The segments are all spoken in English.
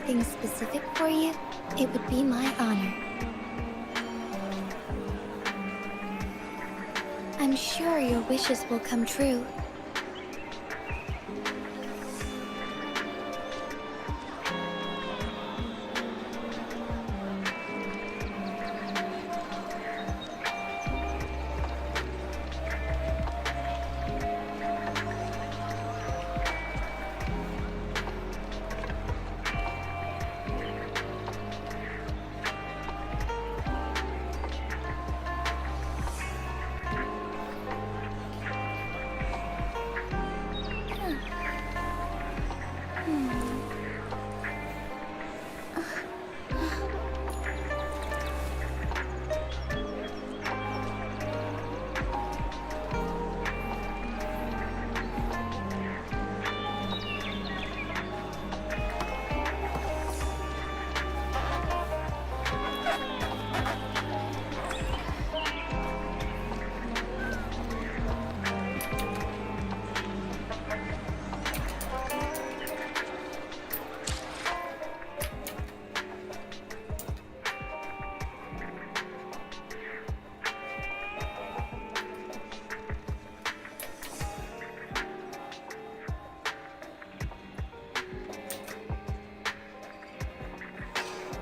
anything specific for you, it would be my honor. I'm sure your wishes will come true.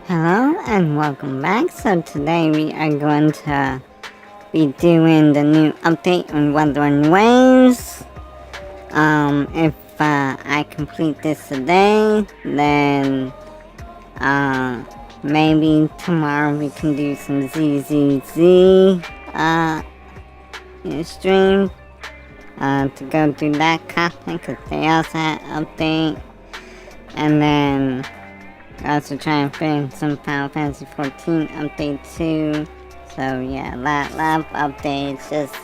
Hello and welcome back. So today we are going to be doing the new update on Wuthering Waves. If I complete this today, then maybe tomorrow we can do some ZZZ stream to go do that content because they also had update, and then also try and fit in some Final Fantasy 14 update too. So yeah, a lot of updates, just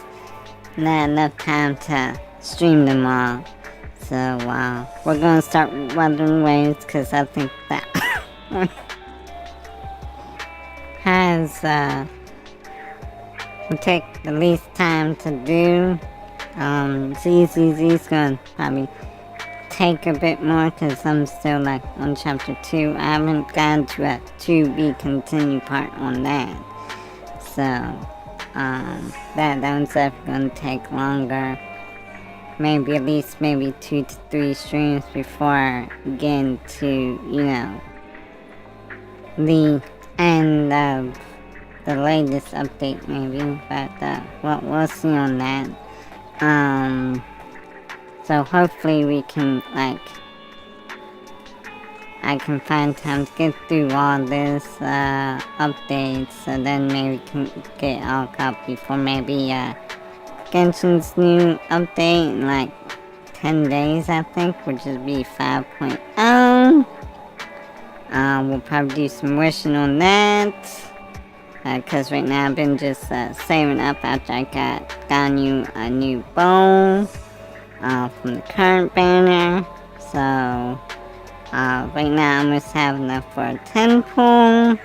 not enough time to stream them all. So we're gonna start with Wuthering Waves because I think that has will take the least time to do. ZZZ's gonna probably take a bit more because I'm still like on chapter 2. I haven't gotten to a to be continued part on that. So that one's definitely gonna take longer. Maybe at least 2 to 3 streams before getting to, the end of the latest update maybe. But we'll see on that. So hopefully we can, I can find time to get through all this updates, so then maybe we can get all caught before maybe Genshin's new update in 10 days, I think, which would be 5.0. We'll probably do some wishing on that, because right now I've been just saving up after I got you a new bow from the current banner. So right now I must have enough for a 10 pull,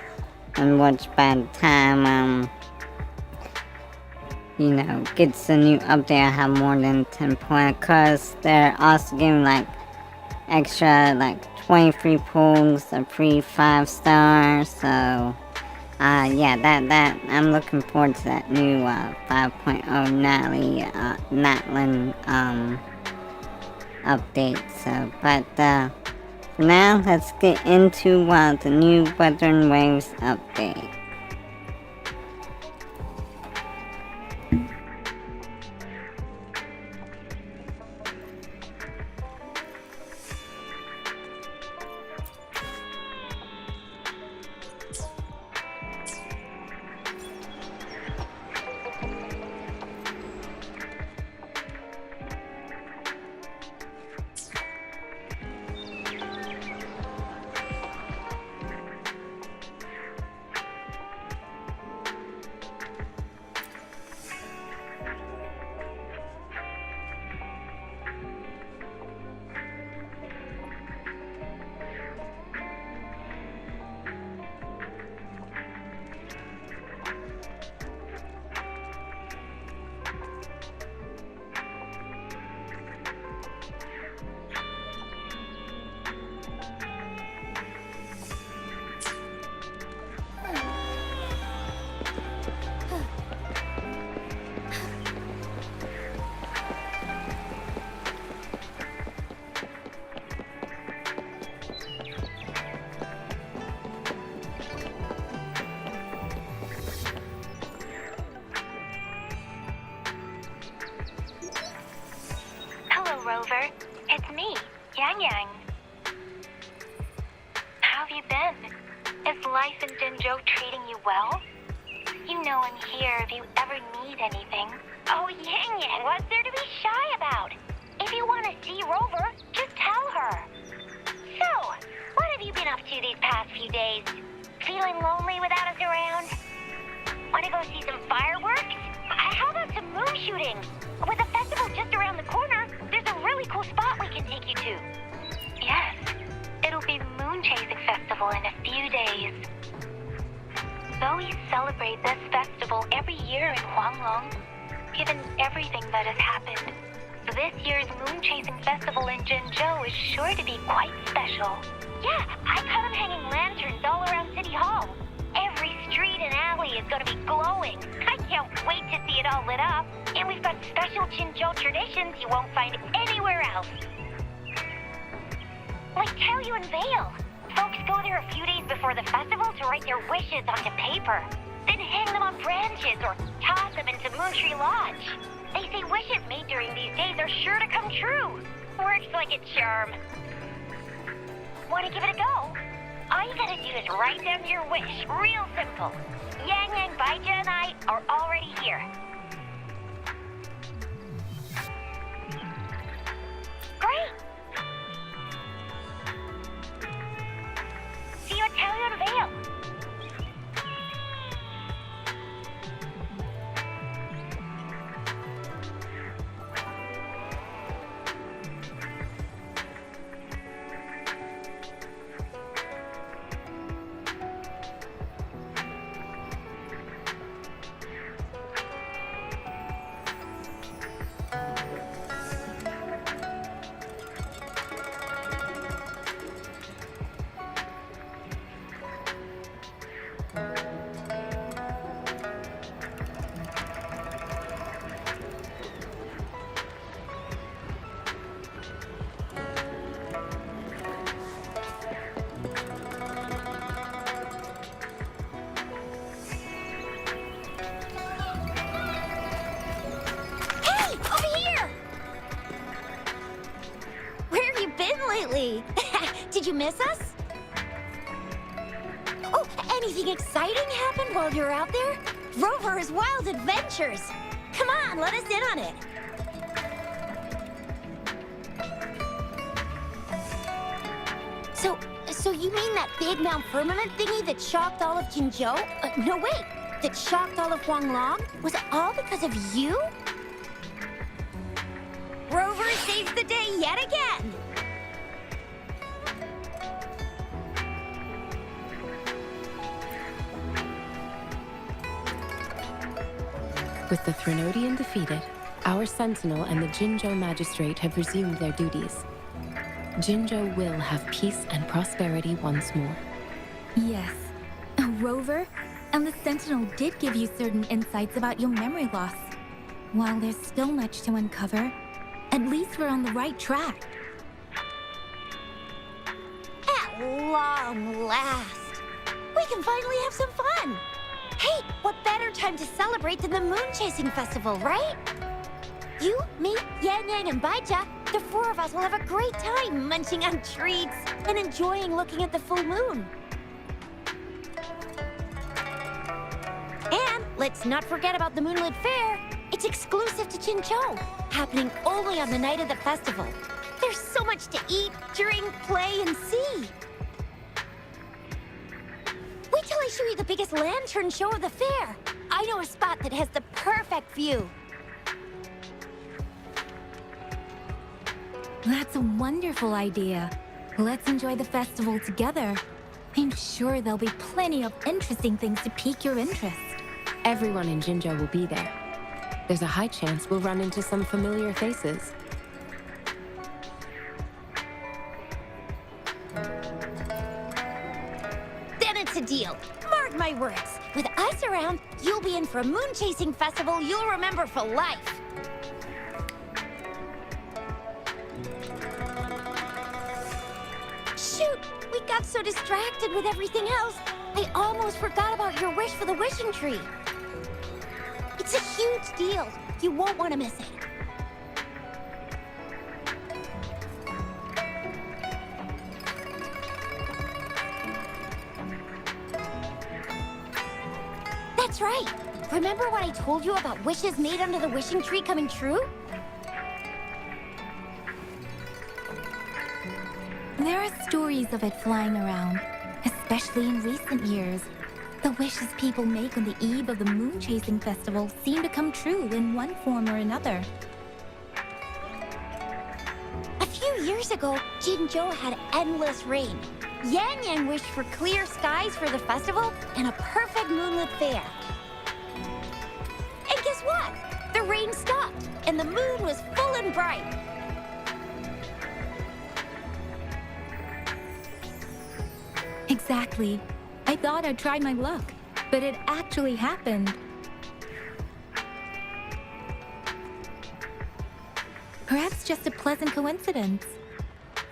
and which by the time gets the new update, I have more than 10 points, because they're also giving extra 23 pulls, a free 5-star. So yeah, that I'm looking forward to that new 5.0 Natlin update. So but for now, let's get into the new Wuthering Waves update. Rover. It's me, Yang Yang. How have you been? Is life in Jinzhou treating you well? You know I'm here if you ever need anything. Oh, Yang Yang, what's there to be shy about? If you want to see Rover, just tell her. So, what have you been up to these past few days? Feeling lonely without us around? Want to go see some fireworks? How about some moon shooting? With the festival just around the corner, there's a really cool spot we can take you to. Yes, it'll be the Moon Chasing Festival in a few days. Though we celebrate this festival every year in Huanglong, given everything that has happened, this year's Moon Chasing Festival in Jinzhou is sure to be quite special. Yeah, I caught them hanging lanterns all around City Hall. Every street and alley is going to be glowing. I can't wait to see it all lit up. And we've got special Jinzhou traditions you won't find anywhere else. Like Taoyuan Vale. Folks go there a few days before the festival to write their wishes onto paper. Then hang them on branches or toss them into Moontree Lodge. They say wishes made during these days are sure to come true. Works like a charm. Want to give it a go? All you gotta do is write down your wish. Real simple. Yang Yang, Baija, and I are already here. Great! See you at Taoyuan Vale. Lately. Did you miss us? Oh, anything exciting happened while you were out there? Rover's Wild Adventures. Come on, let us in on it. So you mean that big Mount Firmament thingy that shocked all of Jinzhou? No, wait. That shocked all of Huanglong? Was it all because of you? Rover saves the day yet again. With the Threnodian defeated, our Sentinel and the Jinzhou Magistrate have resumed their duties. Jinzhou will have peace and prosperity once more. Yes. Rover, and the Sentinel did give you certain insights about your memory loss. While there's still much to uncover, at least we're on the right track. At long last, we can finally have some fun. Hey, what better time to celebrate than the Moon Chasing Festival, right? You, me, Yang Yang, and Baija, the four of us will have a great time munching on treats and enjoying looking at the full moon. And let's not forget about the Moonlit Fair. It's exclusive to Jinzhou, happening only on the night of the festival. There's so much to eat, drink, play, and see. Wait till I show you the biggest lantern show of the fair. I know a spot that has the perfect view. That's a wonderful idea. Let's enjoy the festival together. I'm sure there'll be plenty of interesting things to pique your interest. Everyone in Jinzhou will be there. There's a high chance we'll run into some familiar faces. Then it's a deal. Mark my words. With us around, you'll be in for a moon chasing festival you'll remember for life. Shoot! We got so distracted with everything else, I almost forgot about your wish for the wishing tree. It's a huge deal. You won't want to miss it. right. Remember what I told you about wishes made under the wishing tree coming true? There are stories of it flying around, especially in recent years. The wishes people make on the eve of the moon chasing festival seem to come true in one form or another. A few years ago, Jinzhou had endless rain. Yang Yang wished for clear skies for the festival and a perfect moonlit fair. And guess what? The rain stopped, and the moon was full and bright. Exactly. I thought I'd try my luck, but it actually happened. Perhaps just a pleasant coincidence.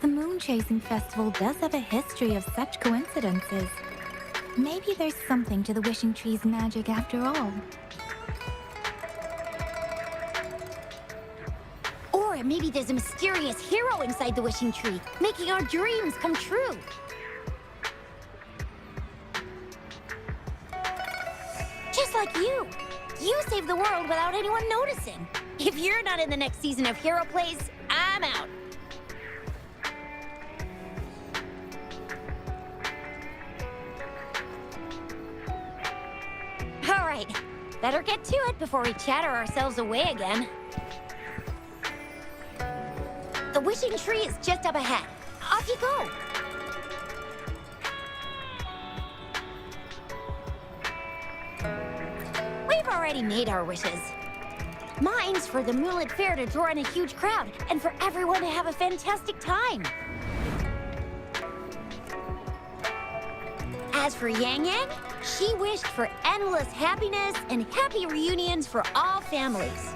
The Moon Chasing Festival does have a history of such coincidences. Maybe there's something to the wishing tree's magic after all. Or maybe there's a mysterious hero inside the wishing tree, making our dreams come true. Just like you. You saved the world without anyone noticing. If you're not in the next season of Hero Plays, I'm out. All right, better get to it before we chatter ourselves away again. The wishing tree is just up ahead. Off you go. We've already made our wishes. Mine's for the Moonlit Fair to draw in a huge crowd and for everyone to have a fantastic time. As for Yang Yang, she wished for endless happiness and happy reunions for all families.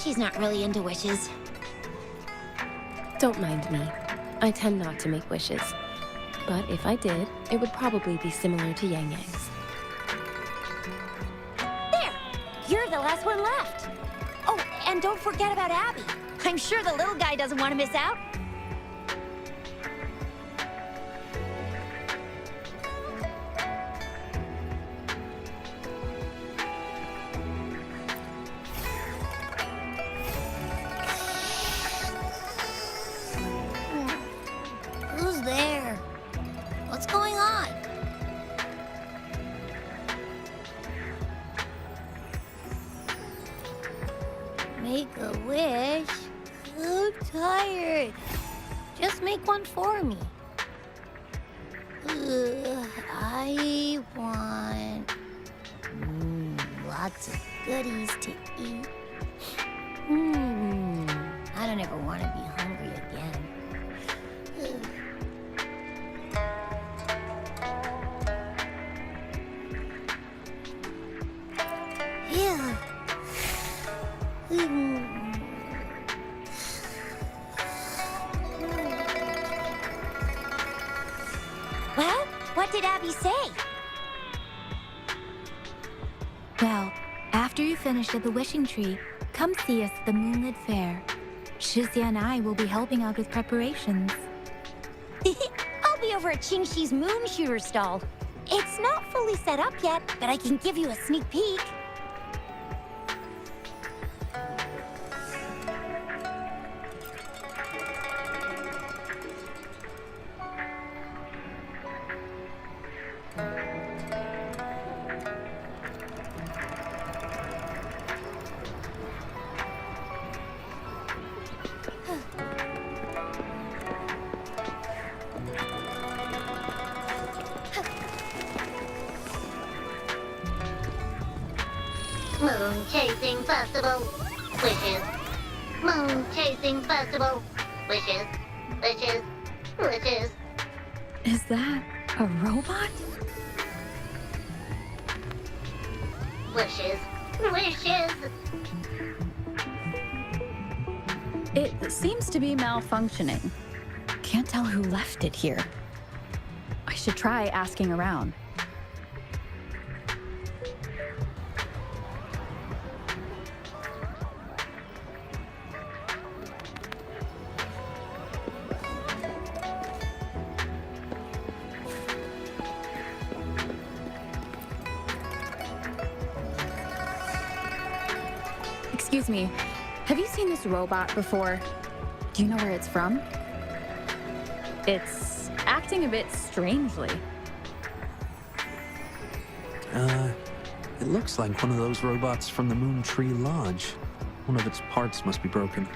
She's not really into wishes. Don't mind me. I tend not to make wishes. But if I did, it would probably be similar to Yang Yang's. There! You're the last one left. Oh, and don't forget about Abby. I'm sure the little guy doesn't want to miss out. Who's there? What's going on? Make a wish? I'm tired. Just make one for me. I want lots of goodies to eat. I don't ever want to be hungry again. Yeah. Well, what did Abby say? Well, after you finish at the wishing tree, come see us at the Moonlit Fair. Shuzia and I will be helping out with preparations. I'll be over at Qingxi's moon shooter stall. It's not fully set up yet, but I can give you a sneak peek. Moon Chasing Festival. Wishes. Moon Chasing Festival. Wishes. Wishes. Wishes. Is that a robot? Wishes. Wishes. It seems to be malfunctioning. Can't tell who left it here. I should try asking around. Excuse me, have you seen this robot before? Do you know where it's from? It's acting a bit strangely. It looks like one of those robots from the Moon Tree Lodge. One of its parts must be broken.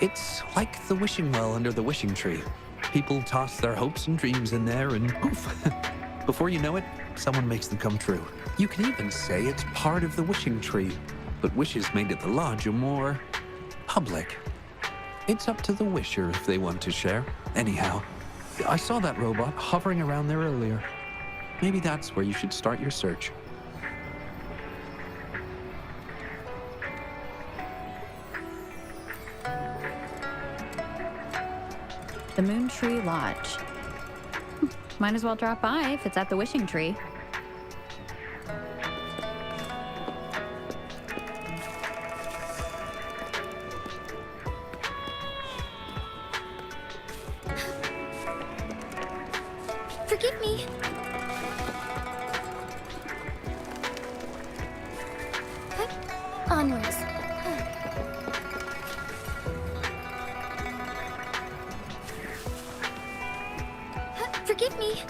It's like the wishing well under the wishing tree. People toss their hopes and dreams in there and poof. Before you know it, someone makes them come true. You can even say it's part of the wishing tree, but wishes made at the lodge are more public. It's up to the wisher if they want to share. Anyhow, I saw that robot hovering around there earlier. Maybe that's where you should start your search. The Moon Tree Lodge. Might as well drop by if it's at the wishing tree. Forgive me. Onwards. Forgive me.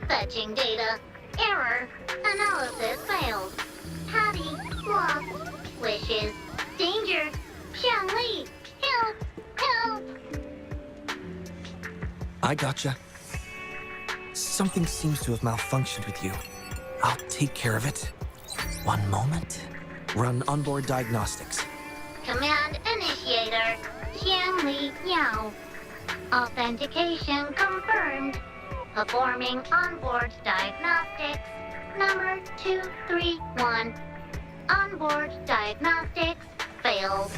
Fetching data. Error. Analysis failed. Patty lost. Wishes. Danger. Xiangli. Help. Help. I gotcha. Something seems to have malfunctioned with you. I'll take care of it. One moment. Run onboard diagnostics. Command initiator. Xiangli Yao. Authentication confirmed. Performing onboard diagnostics. Number 231. Onboard diagnostics failed.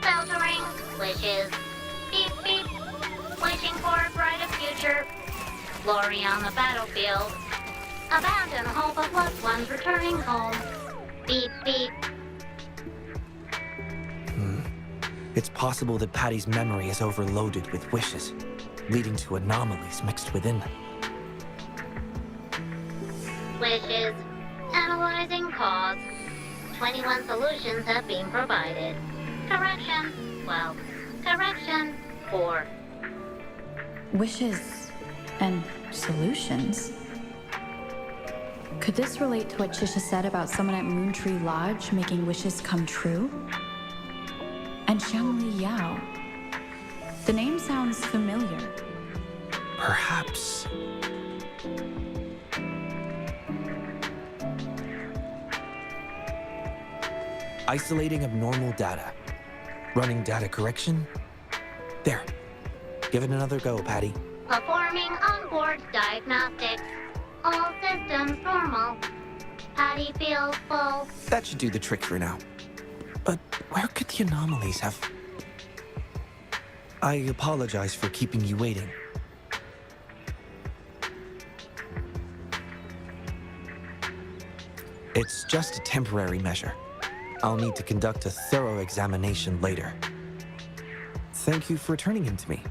Filtering wishes. Beep beep. Wishing for a brighter future. Glory on the battlefield. Abandon hope of loved ones returning home. Beep beep. It's possible that Patty's memory is overloaded with wishes, leading to anomalies mixed within. Wishes. Analyzing cause. 21 solutions have been provided. Correction. Well, correction 4. Wishes and solutions? Could this relate to what Chisha said about someone at Moon Tree Lodge making wishes come true? And Xiangli Yao. The name sounds familiar. Perhaps. Isolating abnormal data. Running data correction. There. Give it another go, Patty. Performing onboard diagnostics. All systems normal. Patty feels full. That should do the trick for now. But where could the anomalies have... I apologize for keeping you waiting. It's just a temporary measure. I'll need to conduct a thorough examination later. Thank you for turning him to me.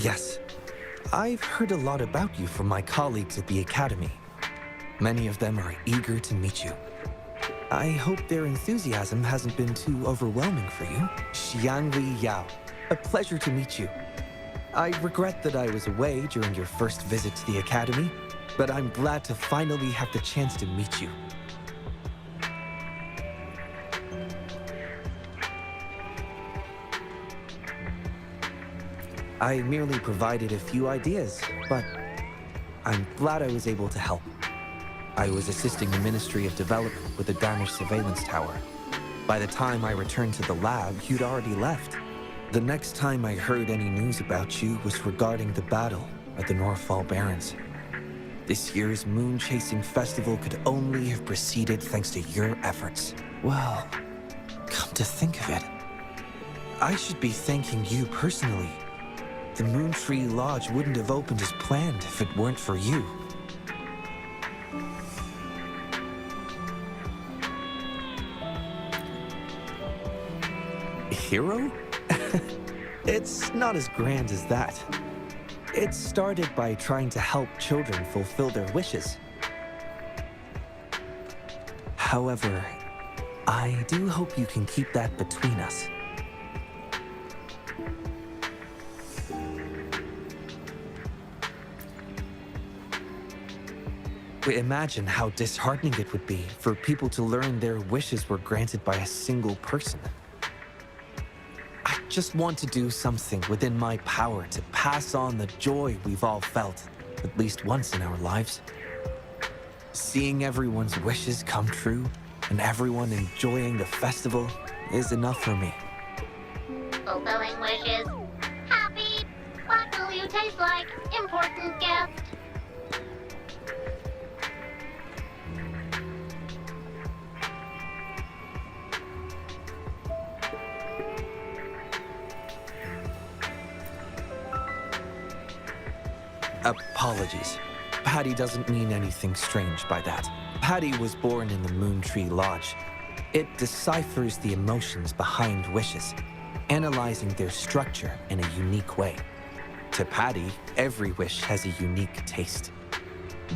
Yes, I've heard a lot about you from my colleagues at the Academy. Many of them are eager to meet you. I hope their enthusiasm hasn't been too overwhelming for you. Xiangli Yao, a pleasure to meet you. I regret that I was away during your first visit to the Academy, but I'm glad to finally have the chance to meet you. I merely provided a few ideas, but I'm glad I was able to help. I was assisting the Ministry of Development with the damaged surveillance tower. By the time I returned to the lab, you'd already left. The next time I heard any news about you was regarding the battle at the Northfall Barrens. This year's moon-chasing festival could only have proceeded thanks to your efforts. Well, to think of it. I should be thanking you personally. The Moon Tree Lodge wouldn't have opened as planned if it weren't for you. Hero? It's not as grand as that. It started by trying to help children fulfill their wishes. However, I do hope you can keep that between us. Imagine how disheartening it would be for people to learn their wishes were granted by a single person. I just want to do something within my power to pass on the joy we've all felt, at least once in our lives. Seeing everyone's wishes come true and everyone enjoying the festival is enough for me. Fulfilling wishes. Happy. What will you taste like? Important guest. Apologies. Patty doesn't mean anything strange by that. Patty was born in the Moon Tree Lodge. It deciphers the emotions behind wishes, analyzing their structure in a unique way. To Patty, every wish has a unique taste.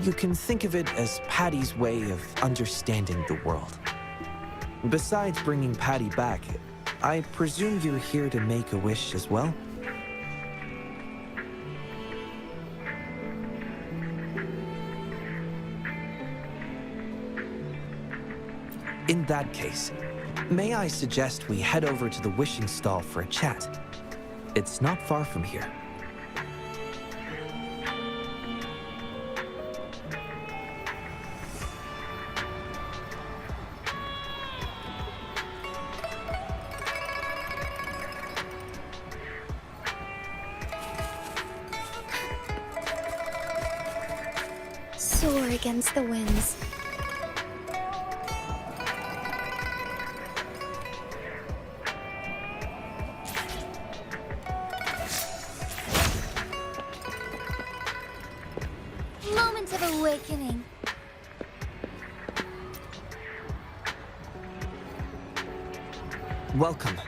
You can think of it as Patty's way of understanding the world. Besides bringing Patty back, I presume you're here to make a wish as well? In that case, may I suggest we head over to the wishing stall for a chat? It's not far from here. Soar against the winds. Moment of awakening. Welcome.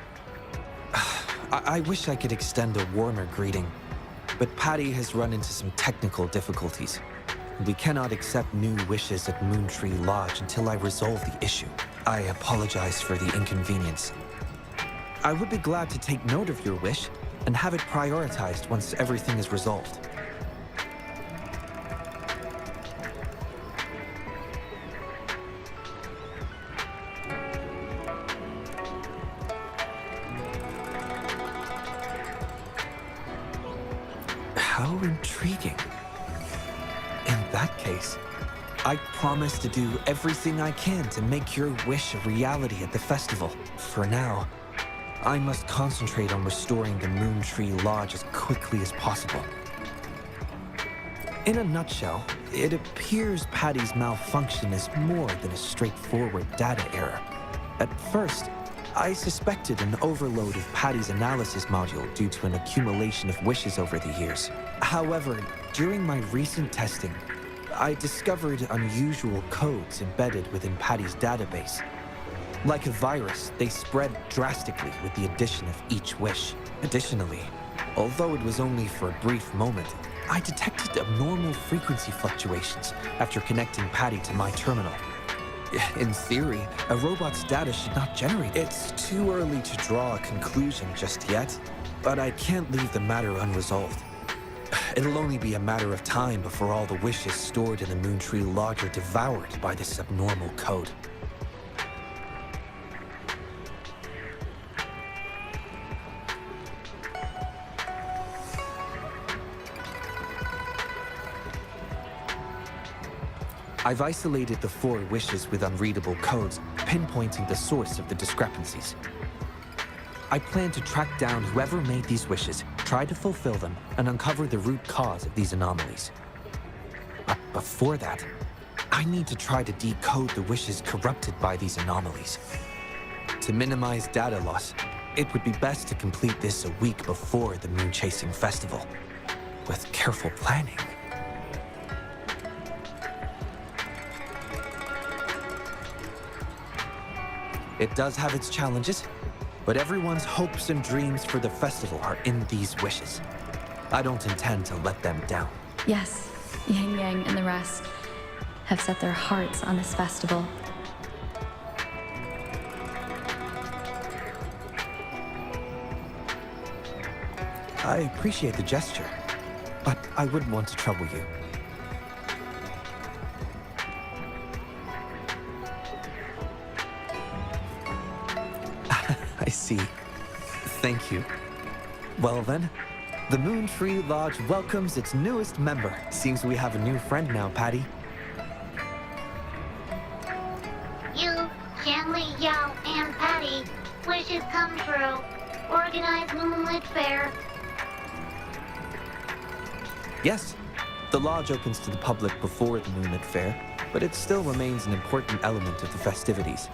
I wish I could extend a warmer greeting, but Patty has run into some technical difficulties. We cannot accept new wishes at Moon Tree Lodge until I resolve the issue. I apologize for the inconvenience. I would be glad to take note of your wish and have it prioritized once everything is resolved. How intriguing. In that case, I promise to do everything I can to make your wish a reality at the festival. For now, I must concentrate on restoring the Moon Tree Lodge as quickly as possible. In a nutshell, it appears Patty's malfunction is more than a straightforward data error. At first, I suspected an overload of Patty's analysis module due to an accumulation of wishes over the years. However, during my recent testing, I discovered unusual codes embedded within Patty's database. Like a virus, they spread drastically with the addition of each wish. Additionally, although it was only for a brief moment, I detected abnormal frequency fluctuations after connecting Patty to my terminal. In theory, a robot's data should not generate. It's too early to draw a conclusion just yet, but I can't leave the matter unresolved. It'll only be a matter of time before all the wishes stored in the Moon Tree Lodge are devoured by this abnormal code. I've isolated the 4 wishes with unreadable codes, pinpointing the source of the discrepancies. I plan to track down whoever made these wishes, try to fulfill them, and uncover the root cause of these anomalies. But before that, I need to try to decode the wishes corrupted by these anomalies. To minimize data loss, it would be best to complete this a week before the Moon Chasing Festival. With careful planning. It does have its challenges, but everyone's hopes and dreams for the festival are in these wishes. I don't intend to let them down. Yes, Yang Yang and the rest have set their hearts on this festival. I appreciate the gesture, but I wouldn't want to trouble you. I see. Thank you. Well then, the Moon Tree Lodge welcomes its newest member. Seems we have a new friend now, Patty. You, Xiangli, Yao, and Patty, wishes come true. Organize Moonlit Fair. Yes, the lodge opens to the public before the Moonlit Fair, but it still remains an important element of the festivities.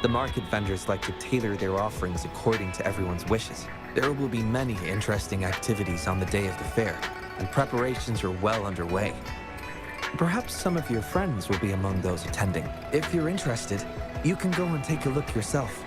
The market vendors like to tailor their offerings according to everyone's wishes. There will be many interesting activities on the day of the fair, and preparations are well underway. Perhaps some of your friends will be among those attending. If you're interested, you can go and take a look yourself.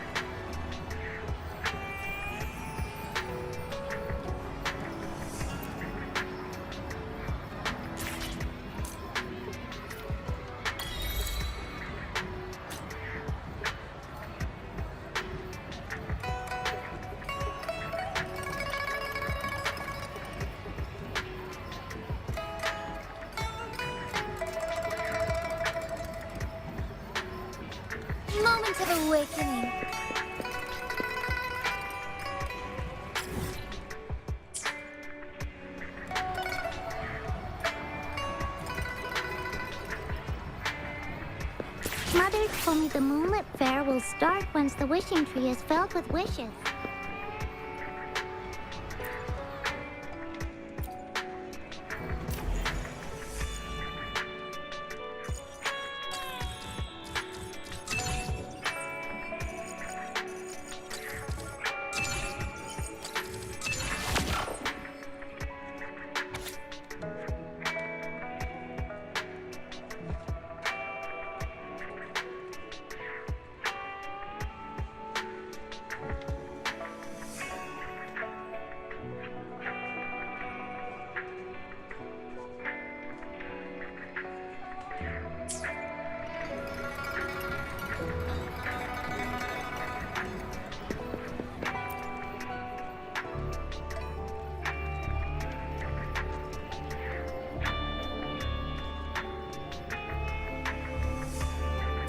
Moment of awakening. Mother told me the Moonlit Fair will start once the wishing tree is filled with wishes.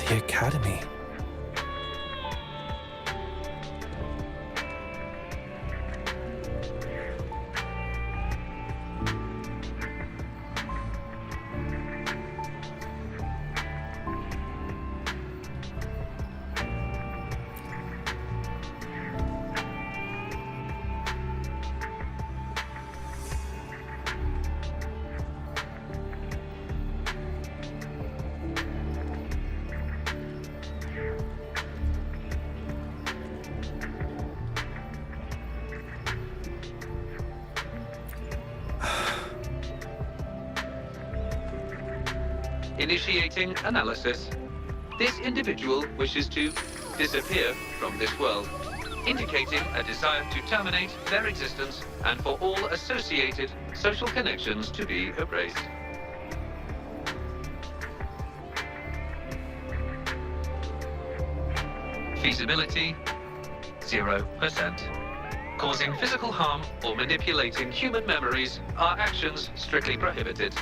The Academy. Initiating analysis. This individual wishes to disappear from this world, indicating a desire to terminate their existence and for all associated social connections to be erased. Feasibility, 0%. Causing physical harm or manipulating human memories are actions strictly prohibited.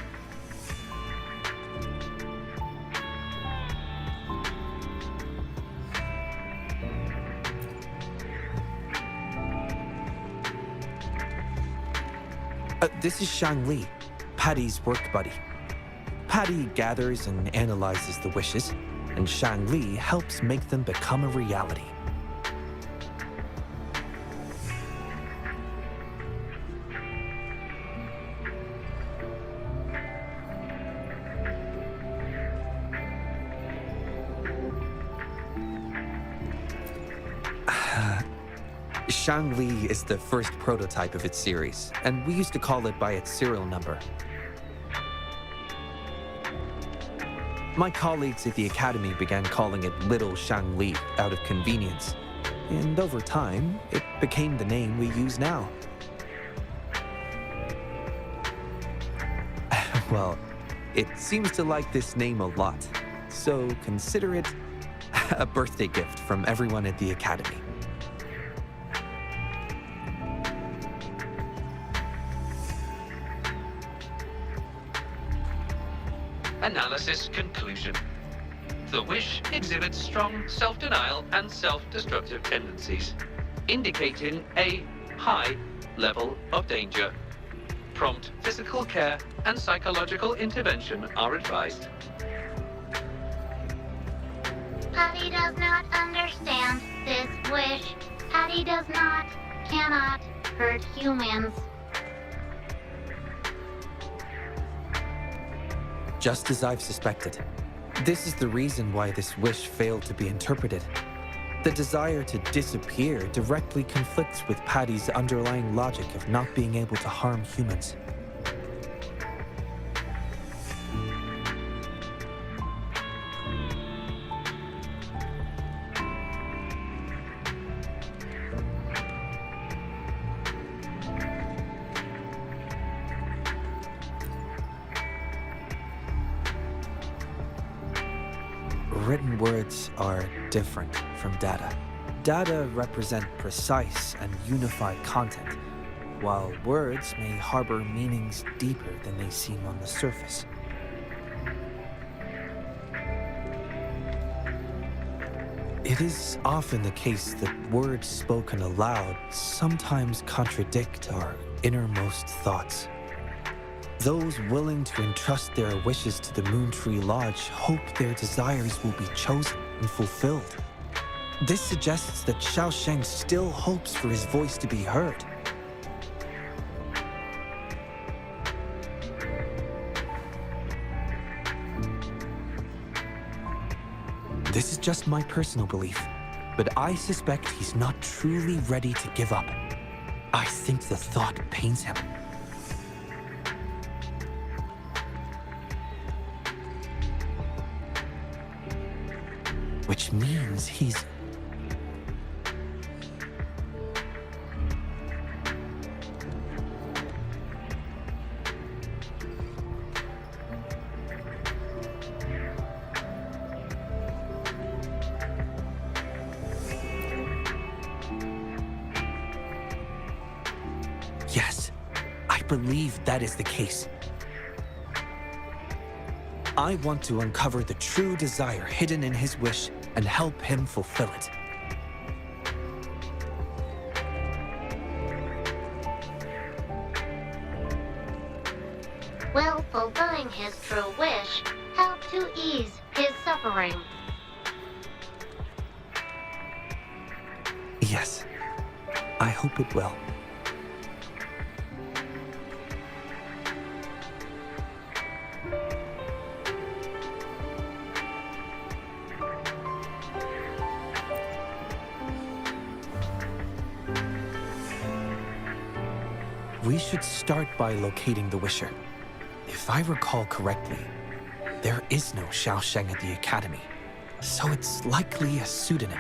This is Shang Li, Patty's work buddy. Patty gathers and analyzes the wishes, and Shang Li helps make them become a reality. Shangli is the first prototype of its series, and we used to call it by its serial number. My colleagues at the Academy began calling it Little Shangli out of convenience, and over time, it became the name we use now. Well, it seems to like this name a lot, so consider it a birthday gift from everyone at the Academy. Analysis conclusion. The wish exhibits strong self-denial and self-destructive tendencies, indicating a high level of danger. Prompt physical care and psychological intervention are advised. Patty does not understand this wish. Patty cannot hurt humans. Just as I've suspected. This is the reason why this wish failed to be interpreted. The desire to disappear directly conflicts with Patty's underlying logic of not being able to harm humans. Written words are different from data. Data represent precise and unified content, while words may harbor meanings deeper than they seem on the surface. It is often the case that words spoken aloud sometimes contradict our innermost thoughts. Those willing to entrust their wishes to the Moon Tree Lodge hope their desires will be chosen and fulfilled. This suggests that Xiaosheng still hopes for his voice to be heard. This is just my personal belief, but I suspect he's not truly ready to give up. I think the thought pains him. Which means he's... Yes, I believe that is the case. I want to uncover the true desire hidden in his wish and help him fulfill it. Will fulfilling his true wish help to ease his suffering? Yes, I hope it will. We should start by locating the Wisher. If I recall correctly, there is no Xiaosheng at the Academy, so it's likely a pseudonym.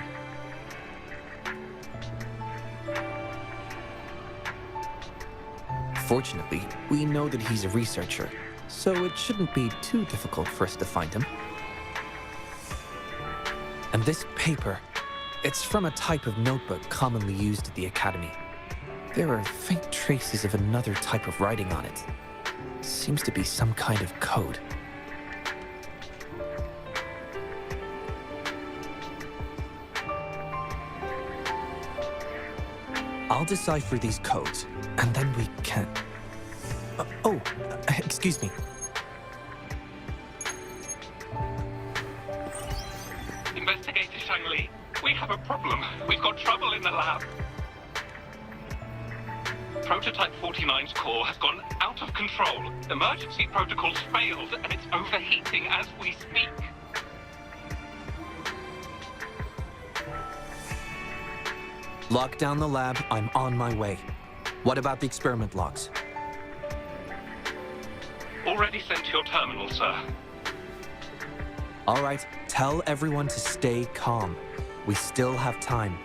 Fortunately, we know that he's a researcher, so it shouldn't be too difficult for us to find him. And this paper, it's from a type of notebook commonly used at the Academy. There are faint traces of another type of writing on it. Seems to be some kind of code. I'll decipher these codes, and then we can... excuse me. Investigator Shangli, we have a problem. We've got trouble in the lab. Prototype 49's core has gone out of control. Emergency protocols failed, and it's overheating as we speak. Lock down the lab, I'm on my way. What about the experiment logs? Already sent to your terminal, sir. All right, tell everyone to stay calm. We still have time.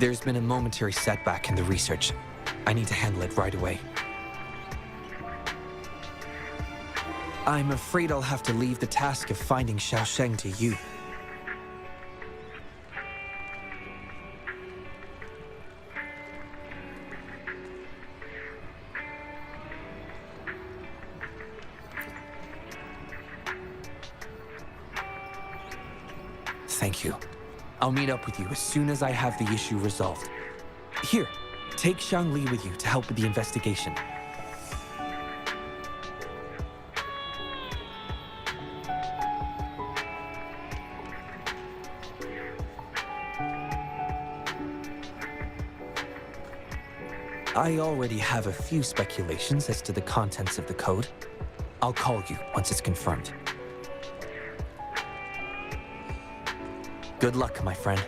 There's been a momentary setback in the research. I need to handle it right away. I'm afraid I'll have to leave the task of finding Xiaosheng to you. Thank you. I'll meet up with you as soon as I have the issue resolved. Here, take Xiang Li with you to help with the investigation. I already have a few speculations as to the contents of the code. I'll call you once it's confirmed. Good luck, my friend.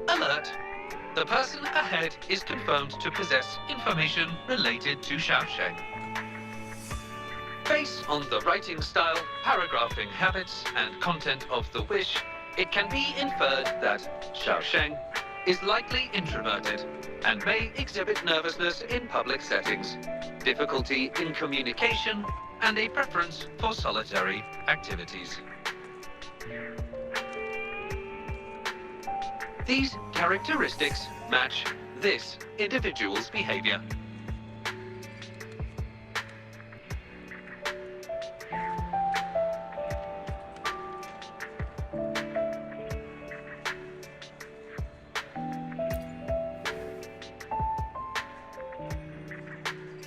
Alert! The person ahead is confirmed to possess information related to Xiaosheng. Based on the writing style, paragraphing habits, and content of the wish, it can be inferred that Xiaosheng is likely introverted and may exhibit nervousness in public settings, difficulty in communication, and a preference for solitary activities. These characteristics match this individual's behavior.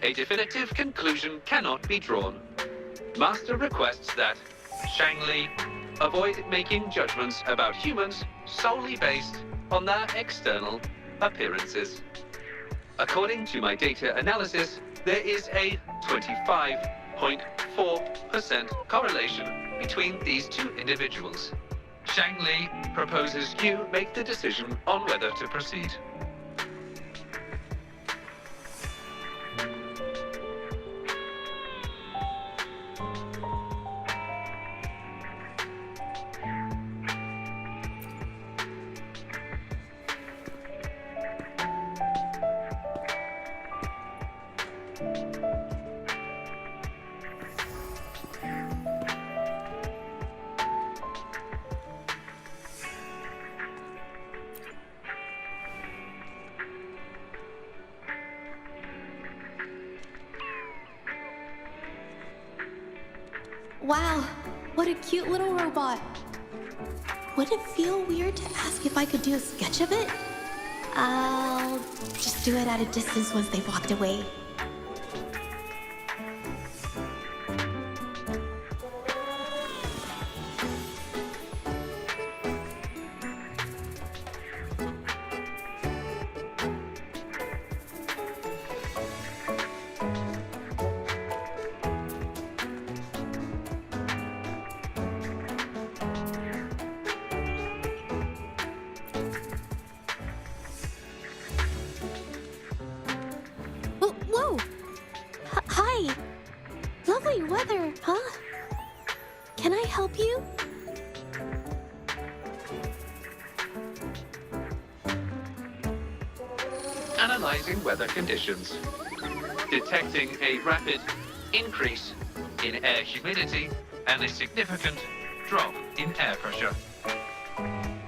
A definitive conclusion cannot be drawn. Master requests that Xiang Li avoid making judgments about humans solely based on their external appearances. According to my data analysis, there is a 25.4% correlation between these two individuals. Xiang Li proposes you make the decision on whether to proceed. Wow, What a cute little robot. Would it feel weird to ask if I could do a sketch of it? I'll just do it at a distance once they've walked away. Whoa! Hi! Lovely weather, huh? Can I help you? Analyzing weather conditions. Detecting a rapid increase in air humidity and a significant drop in air pressure.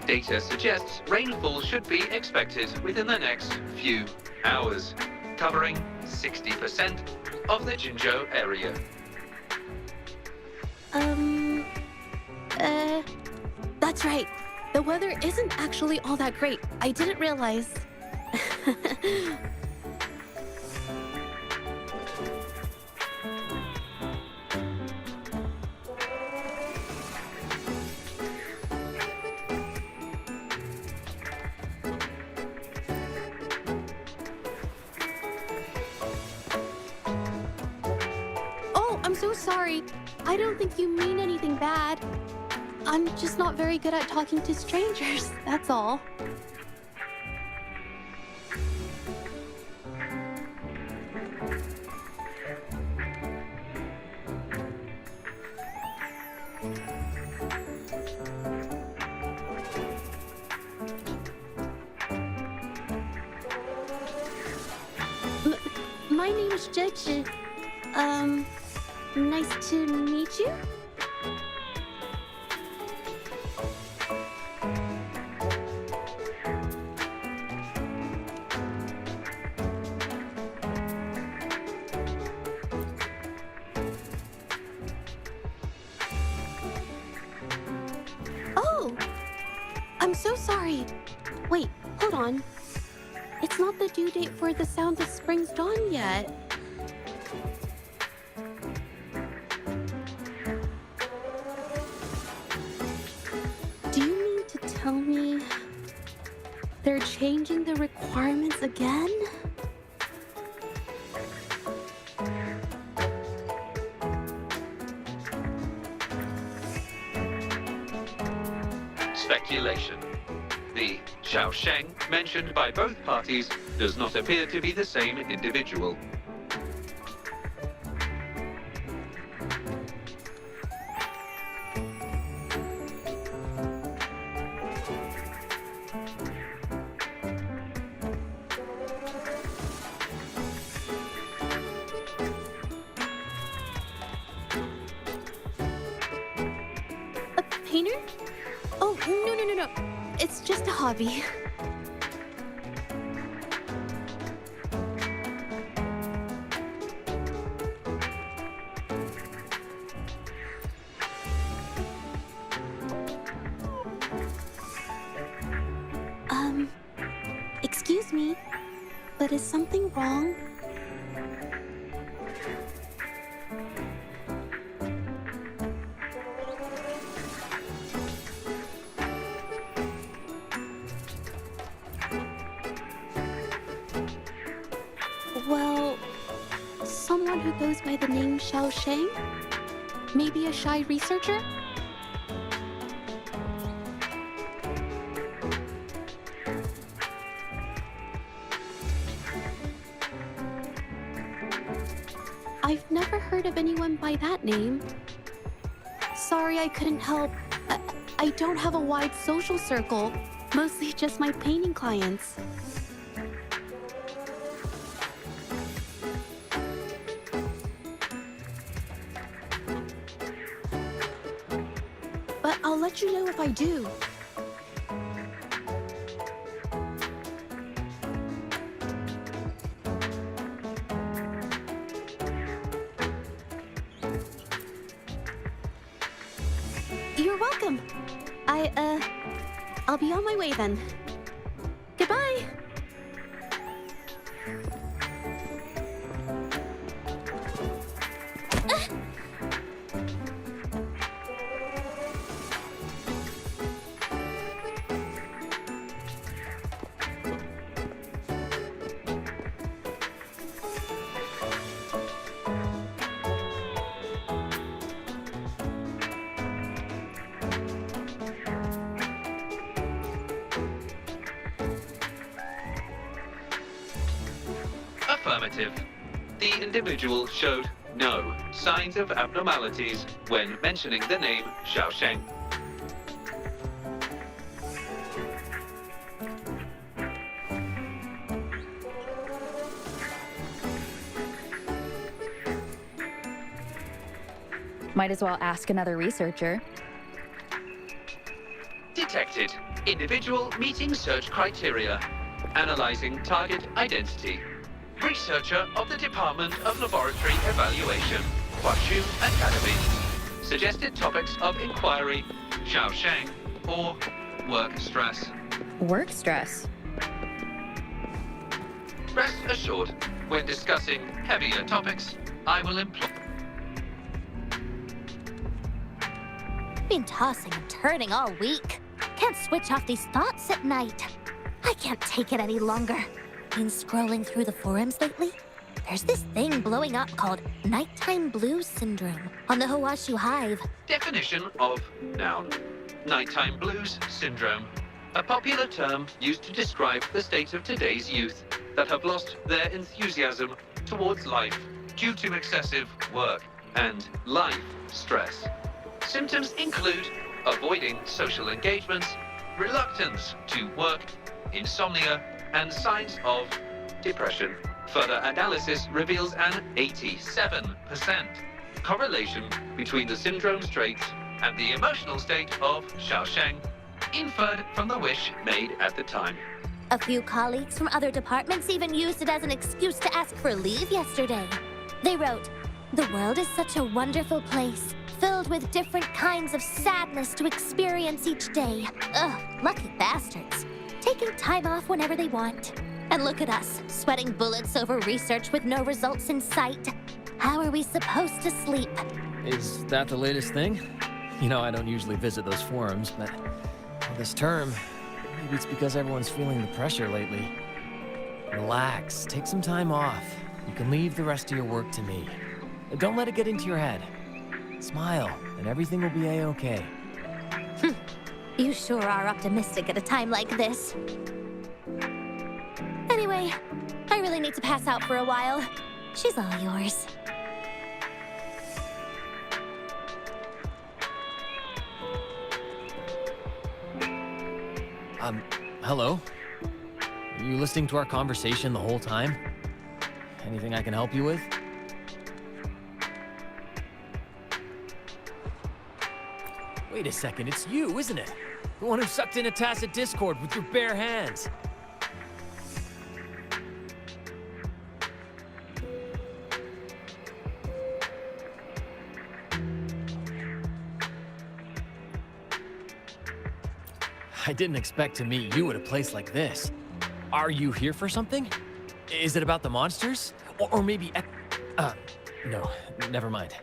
Data suggests rainfall should be expected within the next few hours, covering 60% of the Jinzhou area. That's right. The weather isn't actually all that great. I didn't realize. Oh, I'm so sorry. I don't think you mean anything bad. I'm just not very good at talking to strangers, that's all. My name is Zhe. Nice to meet you. Oh! I'm so sorry. Wait, hold on. It's not the due date for The Sounds of Spring's Dawn yet. Do you mean to tell me they're changing the requirements again? Speculation. The Xiaosheng mentioned by both parties does not appear to be the same individual. A painter? Oh, no. It's just a hobby. Excuse me, but is something wrong? Well, someone who goes by the name Xiaosheng? Maybe a shy researcher? I've never heard of anyone by that name. Sorry I couldn't help. I don't have a wide social circle, mostly just my painting clients. But I'll let you know if I do. I'll be on my way then. Goodbye! Affirmative. The individual showed no signs of abnormalities when mentioning the name Xiaosheng. Might as well ask another researcher. Detected. Individual meeting search criteria. Analyzing target identity. Researcher of the Department of Laboratory Evaluation, Huaxu Academy. Suggested topics of inquiry, Xiaosheng, or work stress. Work stress? Rest assured, when discussing heavier topics, I will employ... Been tossing and turning all week. Can't switch off these thoughts at night. I can't take it any longer. Been scrolling through the forums lately? There's this thing blowing up called nighttime blues syndrome on the Huaxu Hive. Definition of noun. Nighttime blues syndrome. A popular term used to describe the state of today's youth that have lost their enthusiasm towards life due to excessive work and life stress. Symptoms include avoiding social engagements, reluctance to work, insomnia, and signs of depression. Further analysis reveals an 87% correlation between the syndrome's traits and the emotional state of Xiaosheng, inferred from the wish made at the time. A few colleagues from other departments even used it as an excuse to ask for leave yesterday. They wrote, "The world is such a wonderful place, filled with different kinds of sadness to experience each day. Ugh, lucky bastards. Taking time off whenever they want. And look at us, sweating bullets over research with no results in sight. How are we supposed to sleep?" Is that the latest thing? You know, I don't usually visit those forums, but this term, maybe it's because everyone's feeling the pressure lately. Relax, take some time off. You can leave the rest of your work to me. Don't let it get into your head. Smile, and everything will be a-okay. You sure are optimistic at a time like this. Anyway, I really need to pass out for a while. She's all yours. Hello? Are you listening to our conversation the whole time? Anything I can help you with? Wait a second, it's you, isn't it? The one who sucked in a tacit discord with your bare hands. I didn't expect to meet you at a place like this. Are you here for something? Is it about the monsters? Or maybe... no, never mind.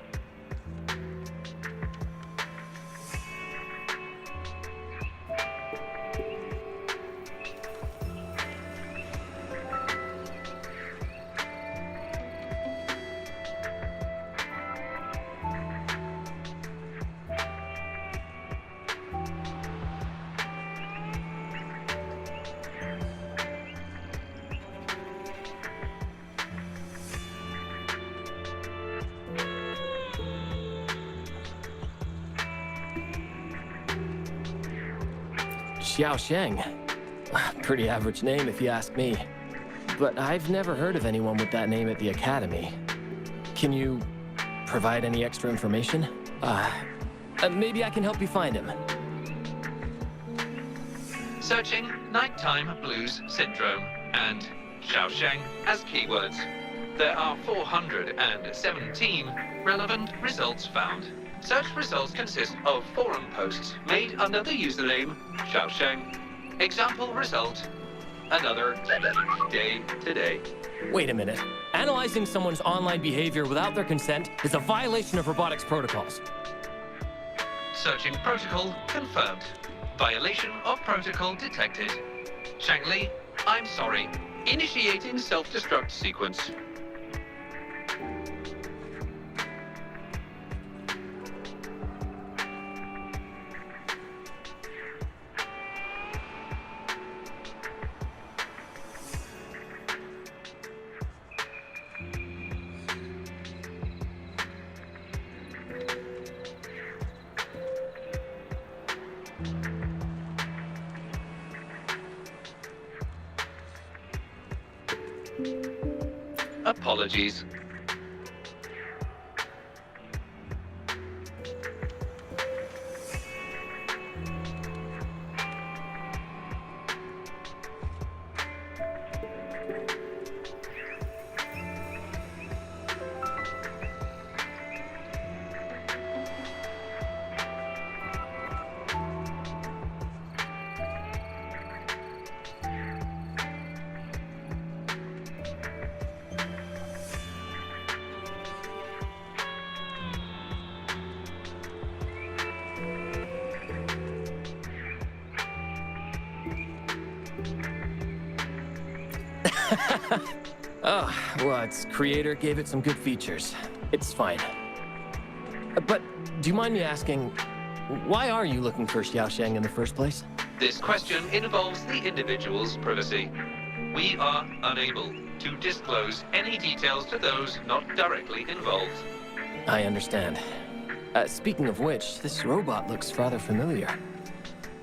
Xiaosheng. Pretty average name if you ask me. But I've never heard of anyone with that name at the Academy. Can you provide any extra information? Maybe I can help you find him. Searching nighttime blues syndrome and Xiaosheng as keywords. There are 417 relevant results found. Search results consist of forum posts made under the username Xiaosheng. Example result, another day today. Wait a minute. Analyzing someone's online behavior without their consent is a violation of robotics protocols. Searching protocol confirmed. Violation of protocol detected. Shangli, I'm sorry. Initiating self-destruct sequence. Apologies. Oh, well, its creator gave it some good features. It's fine. But do you mind me asking, why are you looking for Xiaosheng in the first place? This question involves the individual's privacy. We are unable to disclose any details to those not directly involved. I understand. Speaking of which, this robot looks rather familiar.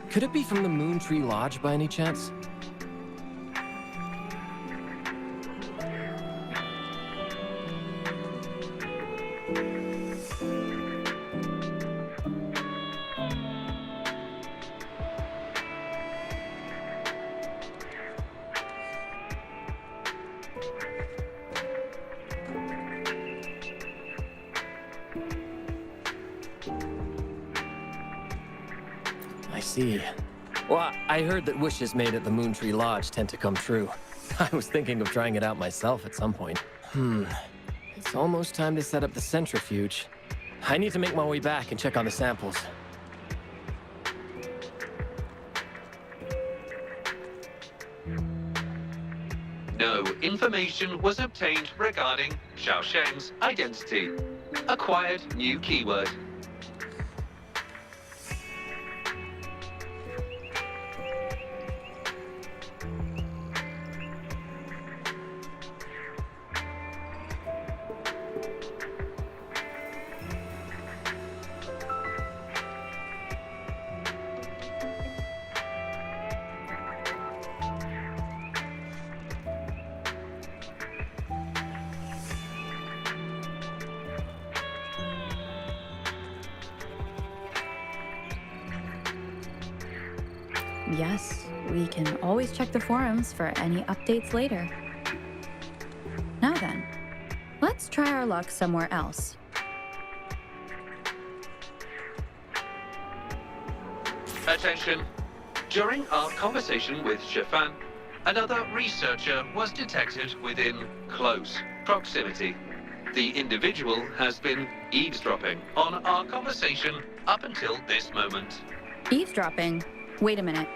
Could it be from the Moon Tree Lodge by any chance? I see. Well, I heard that wishes made at the Moon Tree Lodge tend to come true. I was thinking of trying it out myself at some point. It's almost time to set up the centrifuge. I need to make my way back and check on the samples. No information was obtained regarding Xiaosheng's identity. Acquired new keyword. Yes, we can always check the forums for any updates later. Now then, let's try our luck somewhere else. Attention. During our conversation with Shifan, another researcher was detected within close proximity. The individual has been eavesdropping on our conversation up until this moment. Eavesdropping? Wait a minute.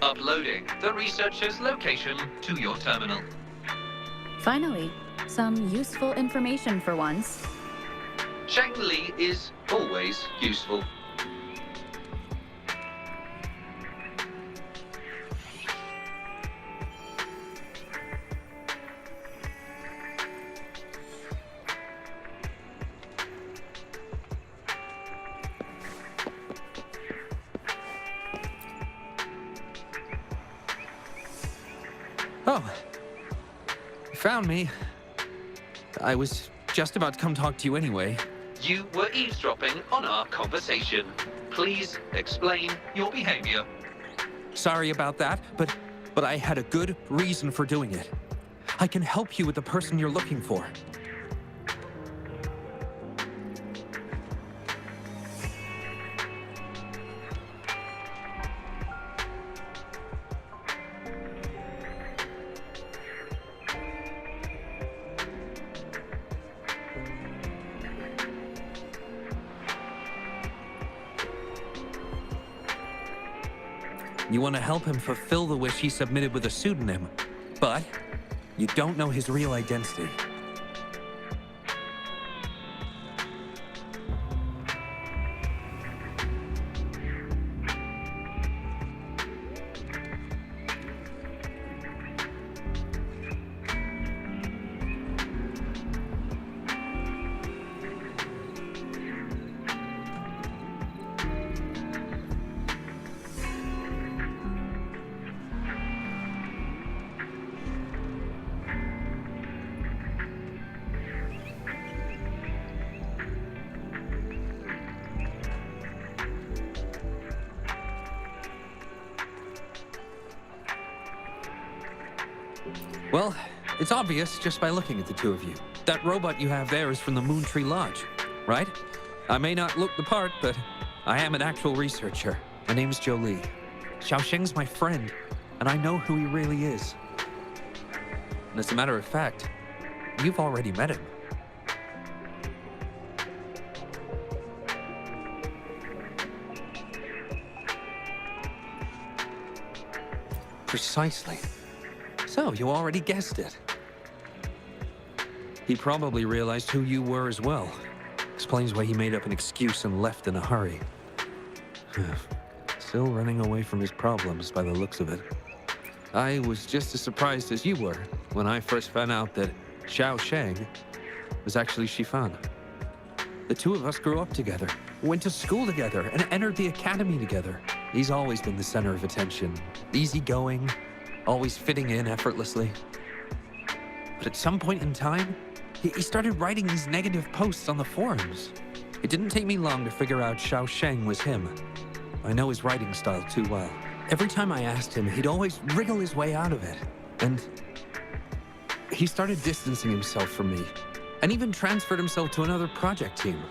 Uploading the researcher's location to your terminal. Finally, some useful information for once. Shangli is always useful. Oh, you found me. I was just about to come talk to you anyway. You were eavesdropping on our conversation. Please explain your behavior. Sorry about that, but I had a good reason for doing it. I can help you with the person you're looking for. You want to help him fulfill the wish he submitted with a pseudonym, but you don't know his real identity. Well, it's obvious just by looking at the two of you. That robot you have there is from the Moon Tree Lodge, right? I may not look the part, but I am an actual researcher. My name's Jolie. Xiaosheng's my friend, and I know who he really is. And as a matter of fact, you've already met him. Precisely. So, you already guessed it. He probably realized who you were as well. Explains why he made up an excuse and left in a hurry. Still running away from his problems by the looks of it. I was just as surprised as you were when I first found out that Xiaosheng was actually Shifan. The two of us grew up together, went to school together, and entered the academy together. He's always been the center of attention, easygoing, always fitting in effortlessly. But at some point in time, he started writing these negative posts on the forums. It didn't take me long to figure out Xiaosheng was him. I know his writing style too well. Every time I asked him, he'd always wriggle his way out of it. And he started distancing himself from me, and even transferred himself to another project team.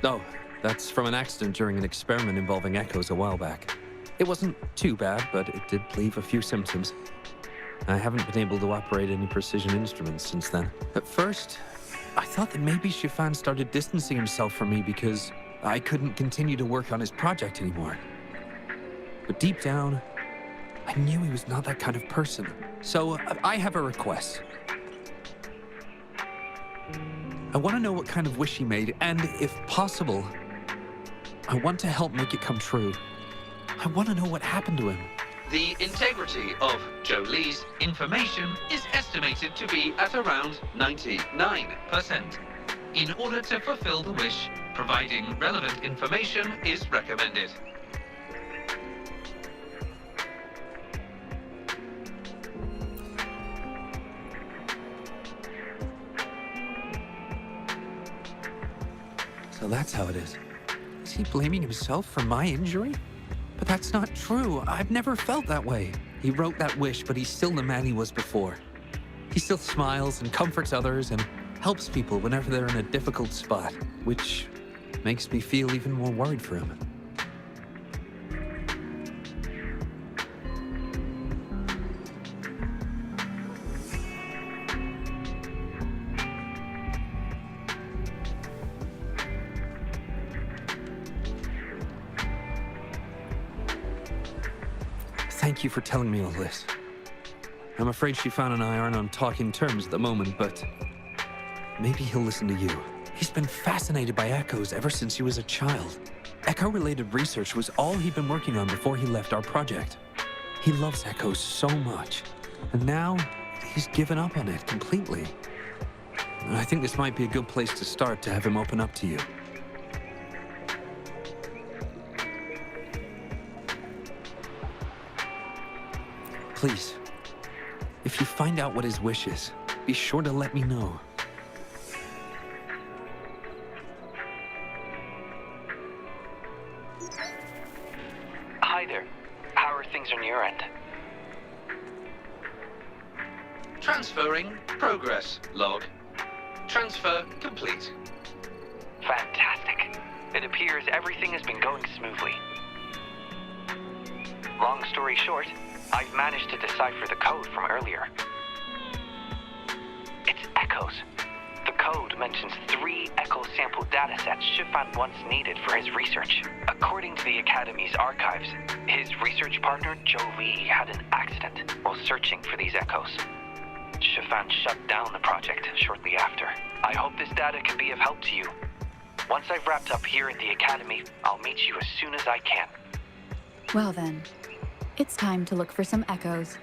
Oh, that's from an accident during an experiment involving echoes a while back. It wasn't too bad, but it did leave a few symptoms. I haven't been able to operate any precision instruments since then. At first, I thought that maybe Shifan started distancing himself from me because I couldn't continue to work on his project anymore. But deep down, I knew he was not that kind of person. So I have a request. I want to know what kind of wish he made, and if possible, I want to help make it come true. I want to know what happened to him. The integrity of Jolie's information is estimated to be at around 99%. In order to fulfill the wish, providing relevant information is recommended. So that's how it is. Is he blaming himself for my injury? But that's not true. I've never felt that way. He wrote that wish, but he's still the man he was before. He still smiles and comforts others and helps people whenever they're in a difficult spot, which makes me feel even more worried for him. Thank you for telling me all this. I'm afraid Shifan and I aren't on talking terms at the moment, but maybe he'll listen to you. He's been fascinated by echoes ever since he was a child. Echo-related research was all he'd been working on before he left our project. He loves echoes so much, and now he's given up on it completely. And I think this might be a good place to start to have him open up to you. Please, if you find out what his wish is, be sure to let me know. Hi there. How are things on your end? Transferring progress log. Transfer complete. Fantastic. It appears everything has been going smoothly. Long story short, I've managed to decipher the code from earlier. It's echoes. The code mentions 3 echo sample datasets Shifan once needed for his research. According to the Academy's archives, his research partner, Joe Lee, had an accident while searching for these echoes. Shifan shut down the project shortly after. I hope this data can be of help to you. Once I've wrapped up here at the Academy, I'll meet you as soon as I can. Well then, it's time to look for some echoes.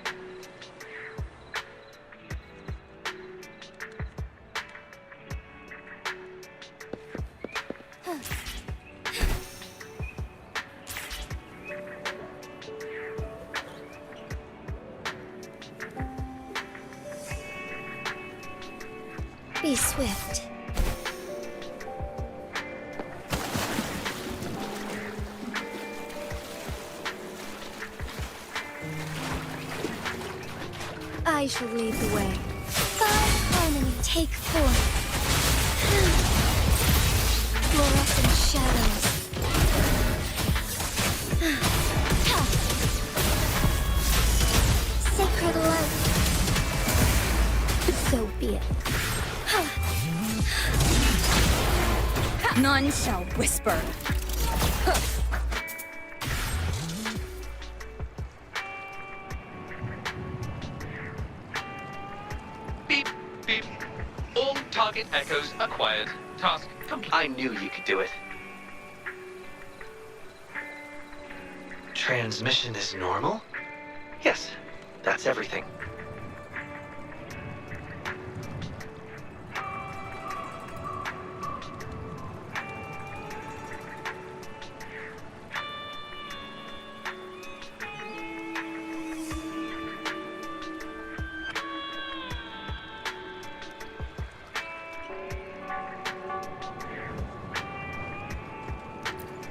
Be swift. I shall lead the way. Find harmony, take form. Fluorescent shadows. Sacred light. So be it. None shall whisper. Beep, beep. All target echoes acquired. Task complete. I knew you could do it. Transmission is normal? Yes, that's everything.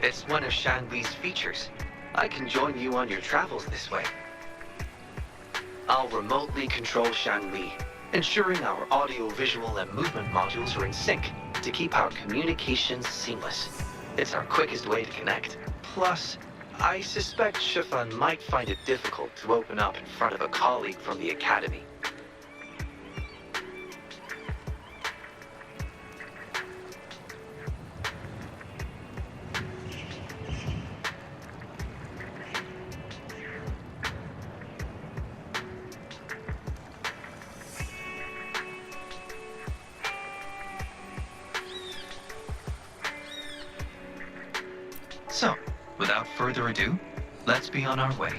It's one of Shanli's features. I can join you on your travels this way. I'll remotely control Shanli, ensuring our audio, visual, and movement modules are in sync to keep our communications seamless. It's our quickest way to connect. Plus, I suspect Shifan might find it difficult to open up in front of a colleague from the Academy. So, without further ado, let's be on our way.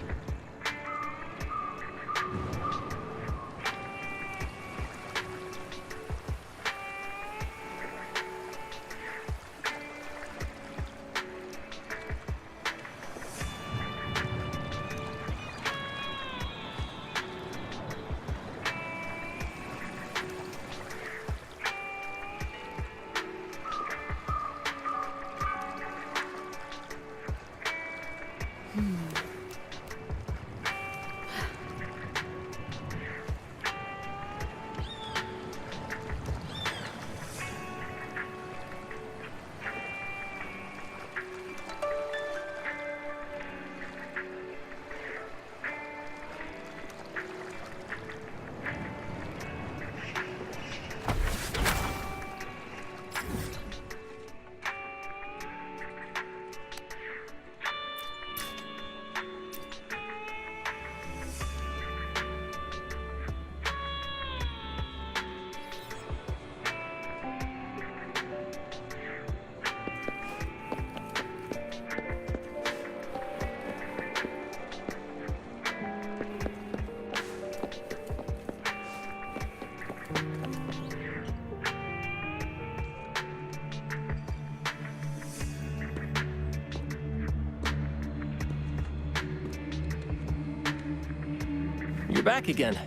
You're back again.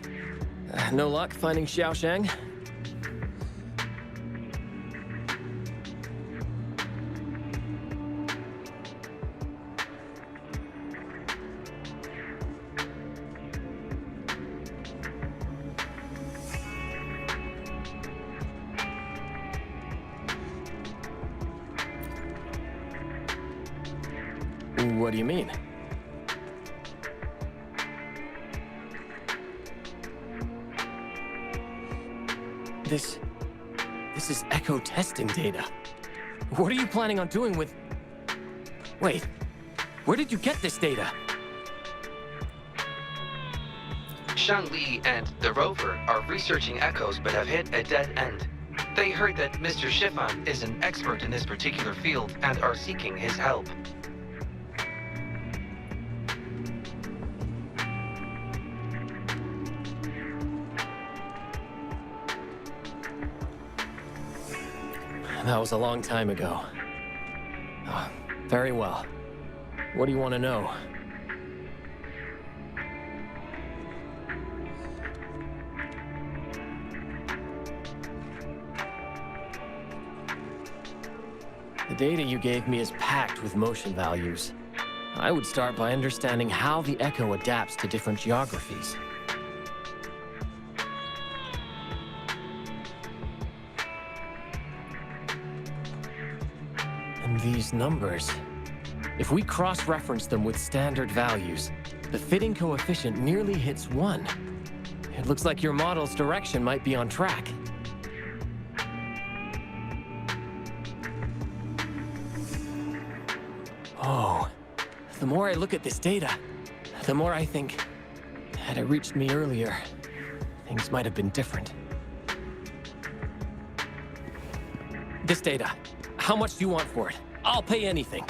No luck finding Xiaoshang? What do you mean? This is echo testing data. What are you planning on doing with... Wait, where did you get this data? Shangli and the rover are researching echoes but have hit a dead end. They heard that Mr. Shifan is an expert in this particular field and are seeking his help. That was a long time ago. Oh, very well. What do you want to know? The data you gave me is packed with motion values. I would start by understanding how the echo adapts to different geographies. And these numbers, if we cross-reference them with standard values, the fitting coefficient nearly hits 1. It looks like your model's direction might be on track. Oh, the more I look at this data, the more I think, had it reached me earlier, things might have been different. This data, how much do you want for it? I'll pay anything.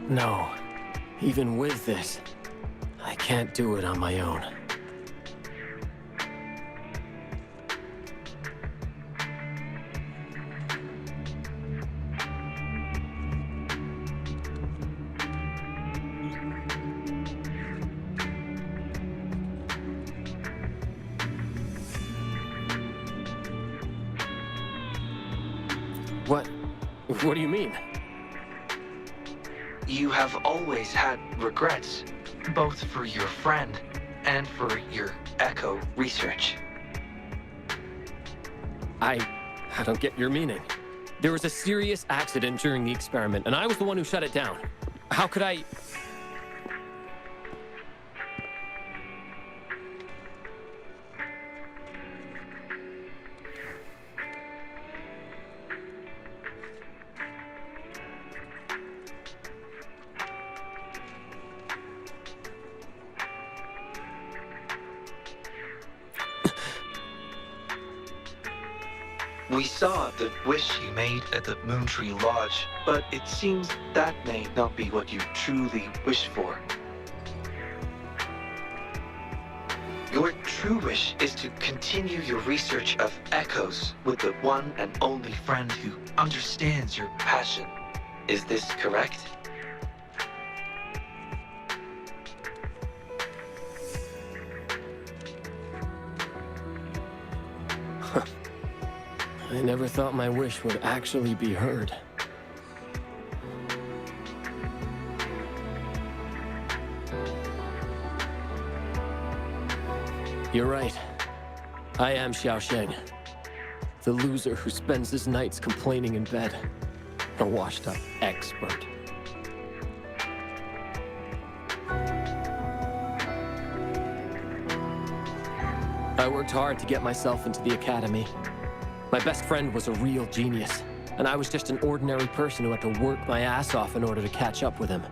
No, even with this, I can't do it on my own. What do you mean? You have always had regrets, both for your friend and for your echo research. I don't get your meaning. There was a serious accident during the experiment, and I was the one who shut it down. How could I... We saw the wish you made at the Moontree Lodge, but it seems that may not be what you truly wish for. Your true wish is to continue your research of echoes with the one and only friend who understands your passion. Is this correct? I never thought my wish would actually be heard. You're right. I am Xiaosheng, the loser who spends his nights complaining in bed. A washed-up expert. I worked hard to get myself into the academy. My best friend was a real genius, and I was just an ordinary person who had to work my ass off in order to catch up with him.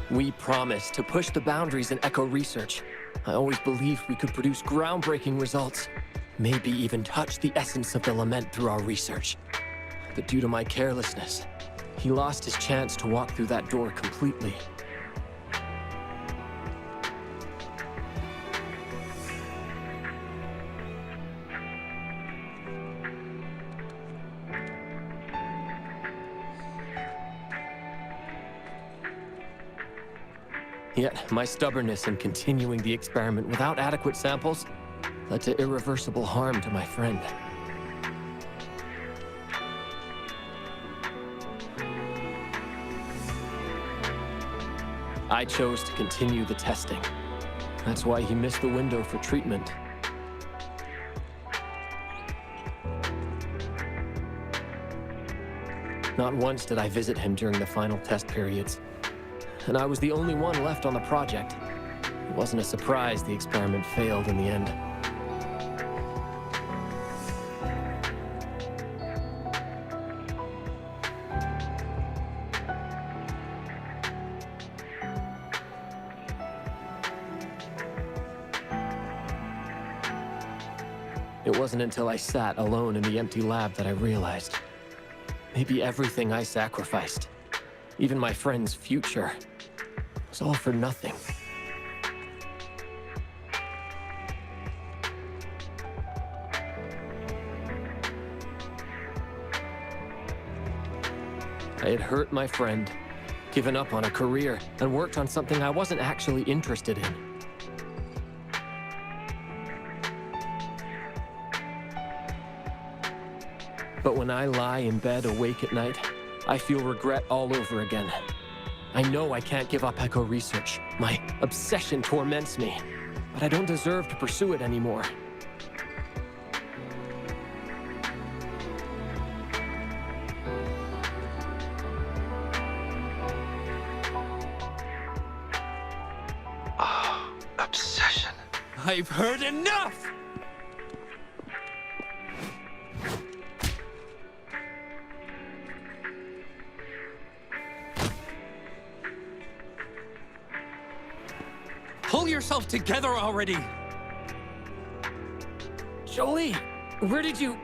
We promised to push the boundaries in echo research. I always believed we could produce groundbreaking results, maybe even touch the essence of the lament through our research. But due to my carelessness, he lost his chance to walk through that door completely. Yet, my stubbornness in continuing the experiment without adequate samples led to irreversible harm to my friend. I chose to continue the testing. That's why he missed the window for treatment. Not once did I visit him during the final test periods. And I was the only one left on the project. It wasn't a surprise the experiment failed in the end. It wasn't until I sat alone in the empty lab that I realized. Maybe everything I sacrificed, even my friend's future, was all for nothing. I had hurt my friend, given up on a career, and worked on something I wasn't actually interested in. But when I lie in bed awake at night, I feel regret all over again. I know I can't give up echo research. My obsession torments me, but I don't deserve to pursue it anymore. Oh, obsession. I've heard enough! Pull yourself together already! Jolie, where did you...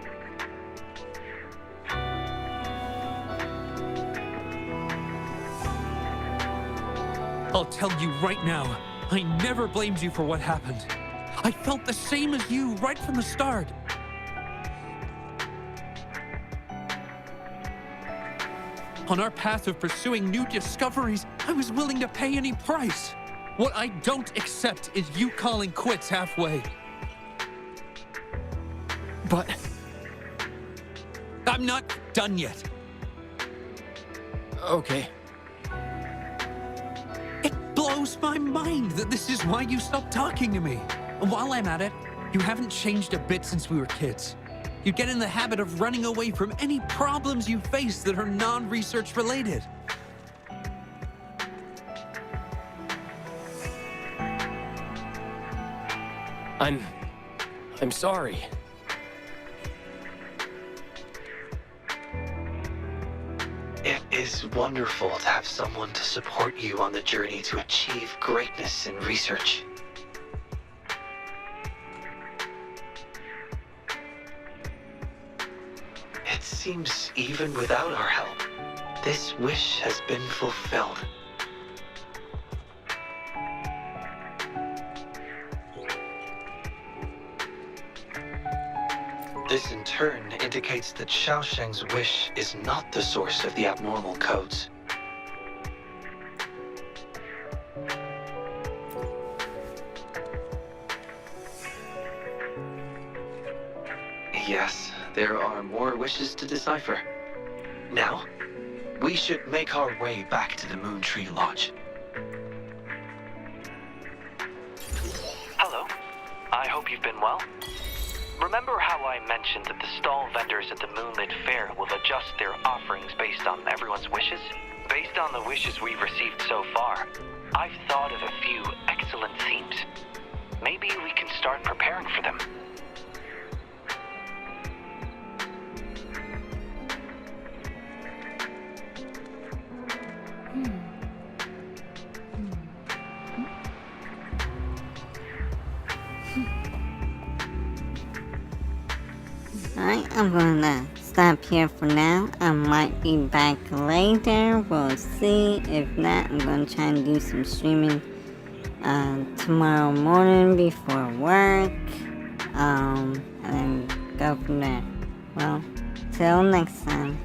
I'll tell you right now, I never blamed you for what happened. I felt the same as you right from the start. On our path of pursuing new discoveries, I was willing to pay any price. What I don't accept is you calling quits halfway. But... I'm not done yet. Okay. It blows my mind that this is why you stopped talking to me. And while I'm at it, you haven't changed a bit since we were kids. You get in the habit of running away from any problems you face that are non-research related. I'm sorry. It is wonderful to have someone to support you on the journey to achieve greatness in research. It seems even without our help, this wish has been fulfilled. This in turn indicates that Xiaosheng's wish is not the source of the abnormal codes. Yes, there are more wishes to decipher. Now, we should make our way back to the Moon Tree Lodge. Hello. I hope you've been well. Remember how I mentioned that the stall vendors at the Moonlit Fair will adjust their offerings based on everyone's wishes? Based on the wishes we've received so far, I've thought of a few excellent themes. Maybe we can start preparing for them. Alright, I'm gonna stop here for now. I might be back later. We'll see. If not, I'm gonna try and do some streaming tomorrow morning before work. And go from there. Well, till next time.